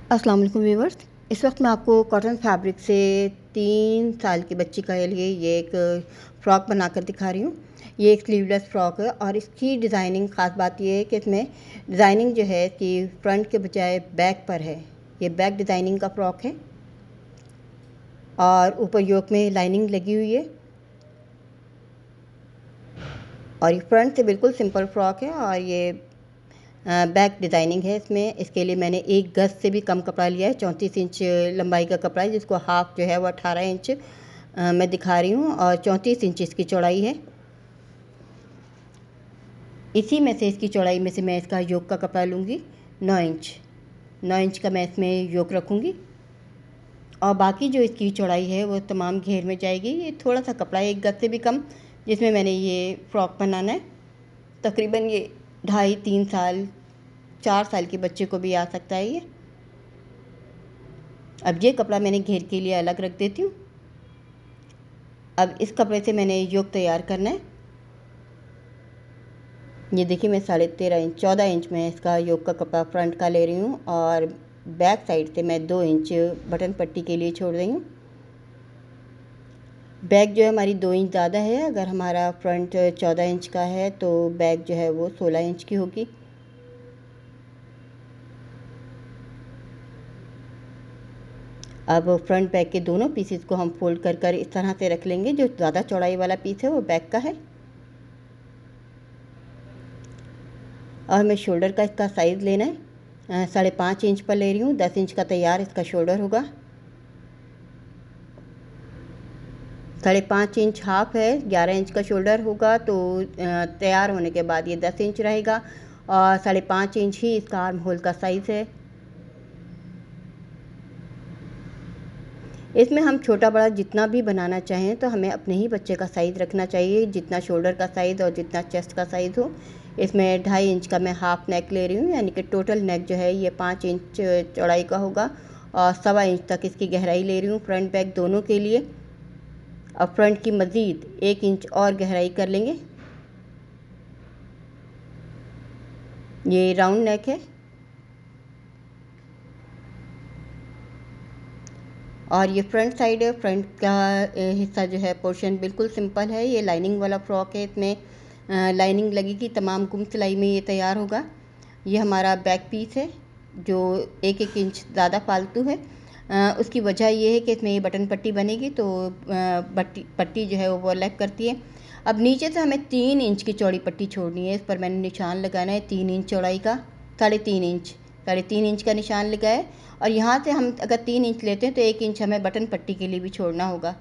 अस्सलाम वालेकुम व्यूवर्स। इस वक्त मैं आपको कॉटन फैब्रिक से 3 साल की बच्ची के लिए ये एक फ़्रॉक बनाकर दिखा रही हूँ। ये एक स्लीवलेस फ़्रॉक है और इसकी डिज़ाइनिंग ख़ास बात ये है कि इसमें डिज़ाइनिंग जो है कि फ्रंट के बजाय बैक पर है। ये बैक डिज़ाइनिंग का फ़्रॉक है और ऊपर योक में लाइनिंग लगी हुई है और ये फ्रंट से बिल्कुल सिंपल फ़्रॉक है और ये बैक डिज़ाइनिंग है इसमें। इसके लिए मैंने 1 गज से भी कम कपड़ा लिया है। 34 इंच लंबाई का कपड़ा है, जिसको हाफ जो है वो 18 इंच मैं दिखा रही हूँ और 34 इंच इसकी चौड़ाई है। इसी में से इसकी चौड़ाई में से मैं इसका योक का कपड़ा लूँगी 9 इंच का मैं इसमें योक रखूँगी और बाकी जो इसकी चौड़ाई है वो तमाम घेर में जाएगी। ये थोड़ा सा कपड़ा है 1 गज से भी कम, जिसमें मैंने ये फ़्रॉक बनाना है। तकरीबन ये 2.5-3 साल 4 साल के बच्चे को भी आ सकता है ये। अब ये कपड़ा मैंने घेर के लिए अलग रख देती हूँ। अब इस कपड़े से मैंने योक तैयार करना है। ये देखिए मैं 13.5 इंच 14 इंच में इसका योक का कपड़ा फ्रंट का ले रही हूँ और बैक साइड से मैं 2 इंच बटन पट्टी के लिए छोड़ रही हूँ। बैक जो है हमारी 2 इंच ज़्यादा है। अगर हमारा फ्रंट 14 इंच का है तो बैक जो है वो 16 इंच की होगी। अब फ्रंट बैक के दोनों पीसेस को हम फोल्ड कर कर इस तरह से रख लेंगे। जो ज़्यादा चौड़ाई वाला पीस है वो बैक का है और हमें शोल्डर का इसका साइज़ लेना है। 5.5 इंच पर ले रही हूँ। 10 इंच का तैयार इसका शोल्डर होगा। 5.5 इंच हाफ है, 11 इंच का शोल्डर होगा तो तैयार होने के बाद ये 10 इंच रहेगा और 5.5 इंच ही इसका आर्म होल का साइज़ है। इसमें हम छोटा बड़ा जितना भी बनाना चाहें तो हमें अपने ही बच्चे का साइज़ रखना चाहिए, जितना शोल्डर का साइज़ और जितना चेस्ट का साइज़ हो। इसमें 2.5 इंच का मैं हाफ़ नेक ले रही हूँ, यानी कि टोटल नेक जो है ये 5 इंच चौड़ाई का होगा और 1.25 इंच तक इसकी गहराई ले रही हूँ फ्रंट बैक दोनों के लिए। अब फ्रंट की मज़ीद 1 इंच और गहराई कर लेंगे। ये राउंड नेक है और ये फ्रंट साइड है। फ्रंट का हिस्सा जो है पोर्शन बिल्कुल सिंपल है। ये लाइनिंग वाला फ़्रॉक है, इसमें लाइनिंग लगेगी, तमाम गुम सिलाई में ये तैयार होगा। ये हमारा बैक पीस है जो 1-1 इंच ज़्यादा फालतू है। उसकी वजह ये है कि इसमें ये बटन पट्टी बनेगी तो पट्टी जो है वो ओवरलैप करती है। अब नीचे से हमें 3 इंच की चौड़ी पट्टी छोड़नी है। इस पर मैंने निशान लगाना है 3 इंच चौड़ाई का, 3.5 इंच का निशान लगाए और यहाँ से हम अगर 3 इंच लेते हैं तो 1 इंच हमें बटन पट्टी के लिए भी छोड़ना होगा।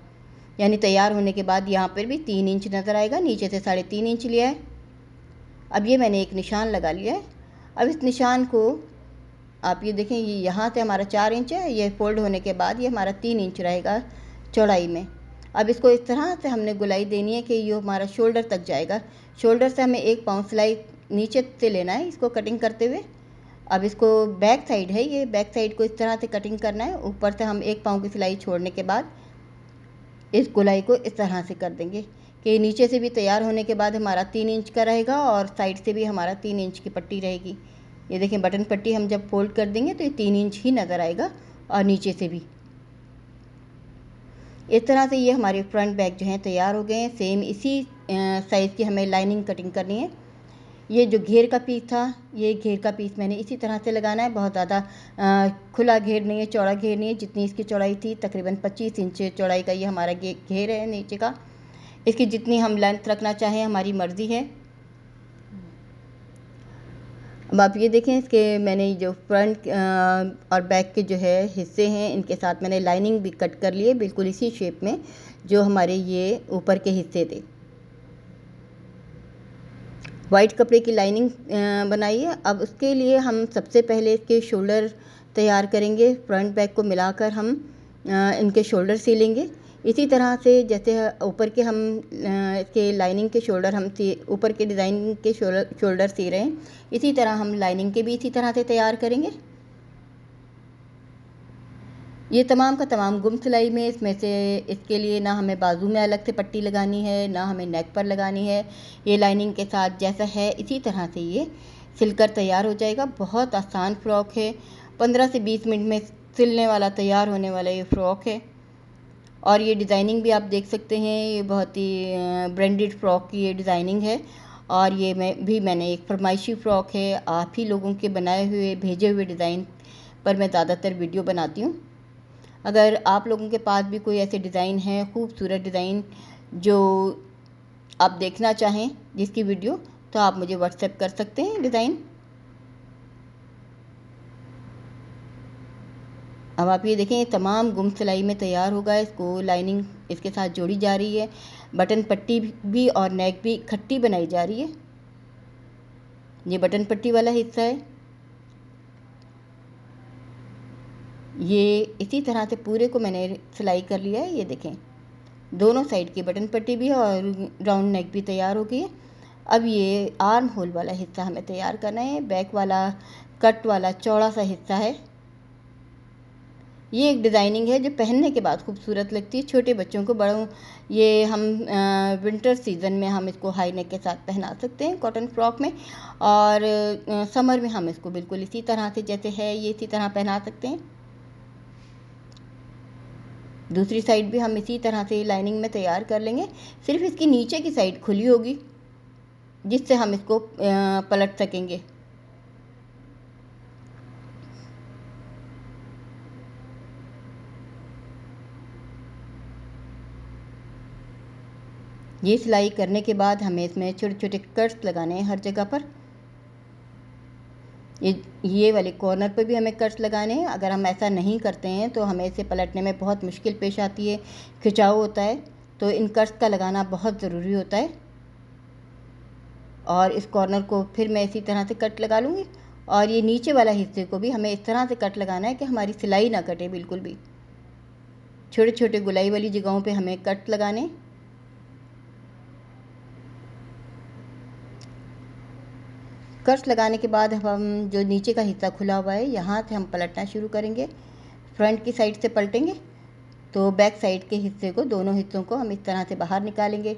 यानी तैयार होने के बाद यहाँ पर भी 3 इंच नज़र आएगा। नीचे से 3.5 इंच लिया है। अब ये मैंने एक निशान लगा लिया है। अब इस निशान को आप ये देखें, ये यहाँ से हमारा 4 इंच है, ये फोल्ड होने के बाद ये हमारा 3 इंच रहेगा चौड़ाई में। अब इसको इस तरह से हमने गुलाई देनी है कि ये हमारा शोल्डर तक जाएगा। शोल्डर से हमें 1 पाँव सिलाई नीचे से लेना है इसको कटिंग करते हुए। अब इसको बैक साइड है, ये बैक साइड को इस तरह से कटिंग करना है। ऊपर से हम 1 पाँव की सिलाई छोड़ने के बाद इस गुलाई को इस तरह से कर देंगे कि नीचे से भी तैयार होने के बाद हमारा 3 इंच का रहेगा और साइड से भी हमारा 3 इंच की पट्टी रहेगी। ये देखें बटन पट्टी हम जब फोल्ड कर देंगे तो ये 3 इंच ही नज़र आएगा और नीचे से भी इस तरह से। ये हमारे फ्रंट बैक जो हैं तैयार हो गए हैं। सेम इसी साइज़ की हमें लाइनिंग कटिंग करनी है। ये जो घेर का पीस था, ये घेर का पीस मैंने इसी तरह से लगाना है। बहुत ज़्यादा खुला घेर नहीं है, चौड़ा घेर नहीं है। जितनी इसकी चौड़ाई थी तकरीबन 25 इंच चौड़ाई का ये हमारा घेर है नीचे का। इसकी जितनी हम लेंथ रखना चाहें हमारी मर्ज़ी है। अब आप ये देखें, इसके मैंने जो फ्रंट और बैक के जो है हिस्से हैं इनके साथ मैंने लाइनिंग भी कट कर ली है, बिल्कुल इसी शेप में जो हमारे ये ऊपर के हिस्से थे। वाइट कपड़े की लाइनिंग बनाई है। अब उसके लिए हम सबसे पहले इसके शोल्डर तैयार करेंगे। फ्रंट बैक को मिलाकर हम इनके शोल्डर सिलेंगे। इसी तरह से जैसे ऊपर के हम इसके लाइनिंग के शोल्डर हम ऊपर के डिज़ाइन के शोल्डर सी रहे हैं, इसी तरह हम लाइनिंग के भी इसी तरह से तैयार करेंगे। ये तमाम का तमाम गुम सिलाई में इसमें से इसके लिए ना हमें बाजू में अलग से पट्टी लगानी है, ना हमें नेक पर लगानी है। ये लाइनिंग के साथ जैसा है इसी तरह से ये सिलकर तैयार हो जाएगा। बहुत आसान फ़्रॉक है 15 से 20 मिनट में सिलने वाला, तैयार होने वाला ये फ़्रॉक है। और ये डिज़ाइनिंग भी आप देख सकते हैं, ये बहुत ही ब्रांडेड फ़्रॉक की ये डिज़ाइनिंग है। और ये मैंने एक फरमाइशी फ़्रॉक है, आप ही लोगों के बनाए हुए भेजे हुए डिज़ाइन पर मैं ज़्यादातर वीडियो बनाती हूँ। अगर आप लोगों के पास भी कोई ऐसे डिज़ाइन है, खूबसूरत डिज़ाइन जो आप देखना चाहें जिसकी वीडियो, तो आप मुझे व्हाट्सएप कर सकते हैं डिज़ाइन। अब आप ये देखें, ये तमाम गुम सिलाई में तैयार होगा। इसको लाइनिंग इसके साथ जोड़ी जा रही है, बटन पट्टी भी और नेक भी इकट्ठी बनाई जा रही है। ये बटन पट्टी वाला हिस्सा है। ये इसी तरह से पूरे को मैंने सिलाई कर लिया है। ये देखें, दोनों साइड की बटन पट्टी भी है और राउंड नेक भी तैयार हो गई है। अब ये आर्म होल वाला हिस्सा हमें तैयार करना है। बैक वाला कट वाला चौड़ा सा हिस्सा है। ये एक डिज़ाइनिंग है जो पहनने के बाद खूबसूरत लगती है। छोटे बच्चों को, बड़ों, ये हम विंटर सीज़न में हम इसको हाई नेक के साथ पहना सकते हैं कॉटन फ्रॉक में। और समर में हम इसको बिल्कुल इसी तरह से जैसे है ये इसी तरह पहना सकते हैं। दूसरी साइड भी हम इसी तरह से लाइनिंग में तैयार कर लेंगे। सिर्फ इसकी नीचे की साइड खुली होगी जिससे हम इसको पलट सकेंगे। ये सिलाई करने के बाद हमें इसमें छोटे छोटे कट्स लगाने हैं हर जगह पर। ये वाले कॉर्नर पर भी हमें कट्स लगाने हैं। अगर हम ऐसा नहीं करते हैं तो हमें इसे पलटने में बहुत मुश्किल पेश आती है, खिंचाव होता है। तो इन कट्स का लगाना बहुत ज़रूरी होता है। और इस कॉर्नर को फिर मैं इसी तरह से कट लगा लूँगी। और ये नीचे वाला हिस्से को भी हमें इस तरह से कट लगाना है कि हमारी सिलाई ना कटे बिल्कुल भी। छोटे छोटे गुलाई वाली जगहों पे हमें कट लगाने। कट्स लगाने के बाद अब हम जो नीचे का हिस्सा खुला हुआ है यहाँ से हम पलटना शुरू करेंगे। फ्रंट की साइड से पलटेंगे तो बैक साइड के हिस्से को, दोनों हिस्सों को हम इस तरह से बाहर निकालेंगे।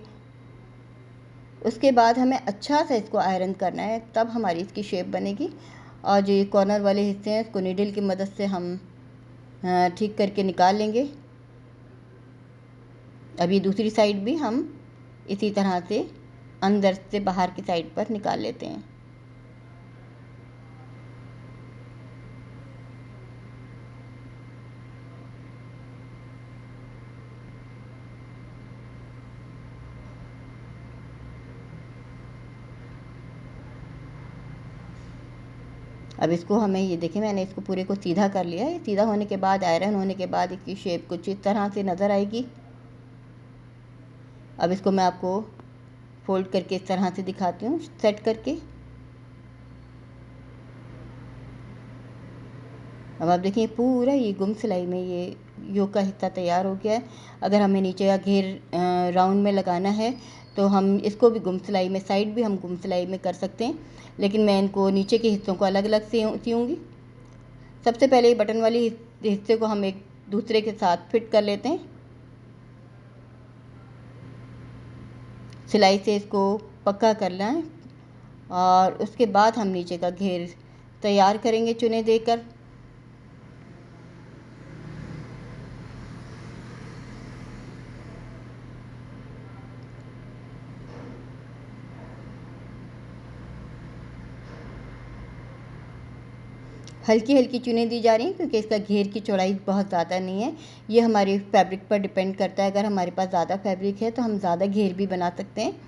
उसके बाद हमें अच्छा सा इसको आयरन करना है, तब हमारी इसकी शेप बनेगी। और जो ये कॉर्नर वाले हिस्से हैं इसको नीडल की मदद से हम ठीक करके निकाल लेंगे। अभी दूसरी साइड भी हम इसी तरह से अंदर से बाहर की साइड पर निकाल लेते हैं। अब इसको हमें, ये देखें, मैंने इसको पूरे को सीधा कर लिया है। सीधा होने के बाद, आयरन होने के बाद इसकी शेप कुछ इस तरह से नज़र आएगी। अब इसको मैं आपको फोल्ड करके इस तरह से दिखाती हूँ, सेट करके। अब आप देखिए पूरा ये गुम सिलाई में ये योक का हिस्सा तैयार हो गया है। अगर हमें नीचे का घेर राउंड में लगाना है तो हम इसको भी गुम सिलाई में, साइड भी हम गुम सिलाई में कर सकते हैं, लेकिन मैं इनको नीचे के हिस्सों को अलग अलग सियूँगी। सबसे पहले बटन वाली हिस्से को हम एक दूसरे के साथ फिट कर लेते हैं। सिलाई से इसको पक्का करना है और उसके बाद हम नीचे का घेर तैयार करेंगे चुने देकर। हल्की हल्की चुनें दी जा रही हैं क्योंकि इसका घेर की चौड़ाई बहुत ज़्यादा नहीं है। ये हमारे फैब्रिक पर डिपेंड करता है। अगर हमारे पास ज़्यादा फैब्रिक है तो हम ज़्यादा घेर भी बना सकते हैं।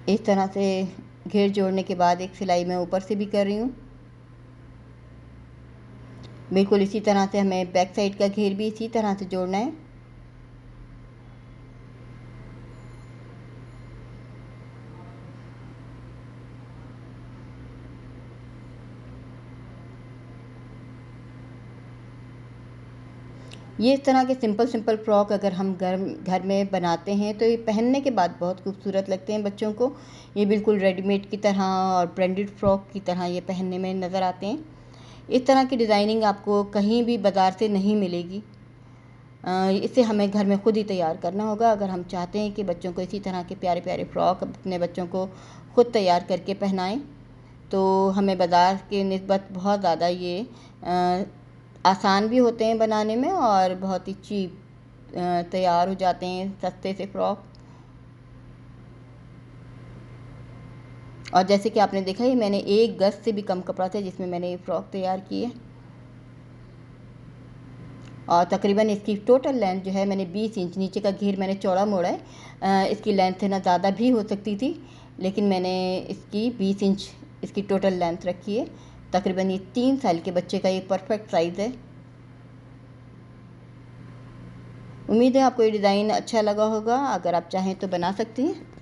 इस तरह से घेर जोड़ने के बाद एक सिलाई मैं ऊपर से भी कर रही हूँ। बिल्कुल इसी तरह से हमें बैक साइड का घेर भी इसी तरह से जोड़ना है। ये इस तरह के सिंपल सिंपल फ्रॉक अगर हम घर में बनाते हैं तो ये पहनने के बाद बहुत खूबसूरत लगते हैं बच्चों को। ये बिल्कुल रेडीमेड की तरह और ब्रांडेड फ्रॉक की तरह ये पहनने में नज़र आते हैं। इस तरह की डिज़ाइनिंग आपको कहीं भी बाज़ार से नहीं मिलेगी। इसे हमें घर में ख़ुद ही तैयार करना होगा अगर हम चाहते हैं कि बच्चों को इसी तरह के प्यारे प्यारे फ्रॉक अपने बच्चों को ख़ुद तैयार करके पहनाएं। तो हमें बाज़ार के निस्बत बहुत ज़्यादा ये आसान भी होते हैं बनाने में और बहुत ही चीप तैयार हो जाते हैं सस्ते से फ्रॉक। और जैसे कि आपने देखा ये मैंने 1 गज से भी कम कपड़ा था जिसमें मैंने ये फ़्रॉक तैयार की है। और तकरीबन इसकी टोटल लेंथ जो है मैंने 20 इंच, नीचे का घेर मैंने चौड़ा मोड़ा है। इसकी लेंथ ना ज़्यादा भी हो सकती थी, लेकिन मैंने इसकी 20 इंच इसकी टोटल लेंथ रखी है। तकरीबन ये 3 साल के बच्चे का ये परफेक्ट साइज़ है। उम्मीद है आपको ये डिज़ाइन अच्छा लगा होगा। अगर आप चाहें तो बना सकती हैं।